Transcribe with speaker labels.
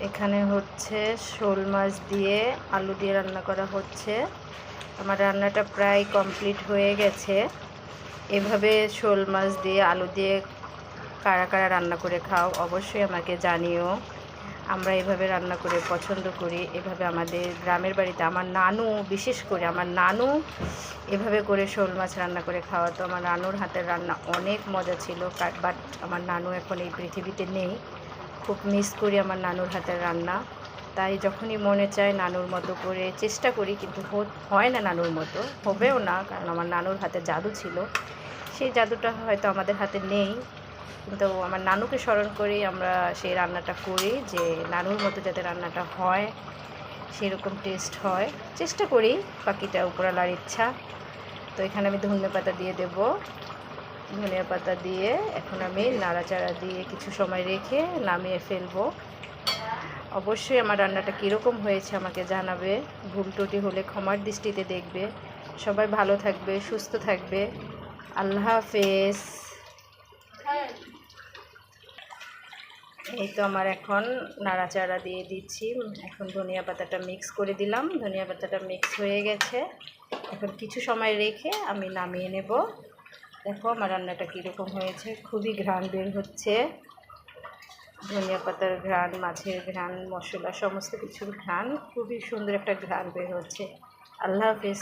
Speaker 1: এখানে হচ্ছে শোল মাছ দিয়ে আলু দিয়ে রান্না করা হচ্ছে। আমার রান্নাটা প্রায় কমপ্লিট হয়ে গেছে। এভাবে শোল মাছ দিয়ে আলু দিয়ে কারা কারা রান্না করে খাও অবশ্যই আমাকে জানিও। আমরা এভাবে রান্না করে পছন্দ করি। এভাবে আমাদের গ্রামের বাড়িতে আমার নানু, বিশেষ করে আমার নানু এভাবে করে শোল মাছ রান্না করে খাওয়াতো। আমার নানুর হাতের রান্না অনেক মজা ছিল। বাট আমার নানু এখন এই পৃথিবীতে নেই। খুব মিস করি আমার নানুর হাতের রান্না। তাই যখনই মনে চায় নানুর মতো করে চেষ্টা করি, কিন্তু হয় না নানুর মতো, হবেও না, কারণ আমার নানুর হাতে জাদু ছিল। সেই জাদুটা হয়তো আমাদের হাতে নেই, কিন্তু আমার নানুকে স্মরণ করেই আমরা সেই রান্নাটা করি, যে নানুর মতো যাতে রান্নাটা হয়, সেরকম টেস্ট হয় চেষ্টা করি। বাকিটা উপরওয়ালার ইচ্ছা। তো এখানে আমি ধনিয়া পাতা দিয়ে দেব। ধনিয়া পাতা দিয়ে এখন আমি নাড়াচাড়া দিয়ে কিছু সময় রেখে নামিয়ে ফেলবো। অবশ্যই আমার রান্নাটা কীরকম হয়েছে আমাকে জানাবে। ভুল ত্রুটি হলে ক্ষমার দৃষ্টিতে দেখবে। সবাই ভালো থাকবে, সুস্থ থাকবে। আল্লাহ হাফেজ। এই তো আমার এখন নাড়াচাড়া দিয়ে দিচ্ছি। এখন ধনিয়া পাতাটা মিক্স করে দিলাম। ধনিয়া পাতাটা মিক্স হয়ে গেছে। এখন কিছু সময় রেখে আমি নামিয়ে নেব। দেখো আমার রান্নাটা কীরকম হয়েছে। খুবই ঘ্রাণ বের হচ্ছে। ধনিয়া পাতার ঘ্রাণ, মাছের ঘ্রাণ, মশলা সমস্ত কিছুর ঘ্রাণ, খুবই সুন্দর একটা ঘ্রাণ বের হচ্ছে। আল্লাহ হাফেজ।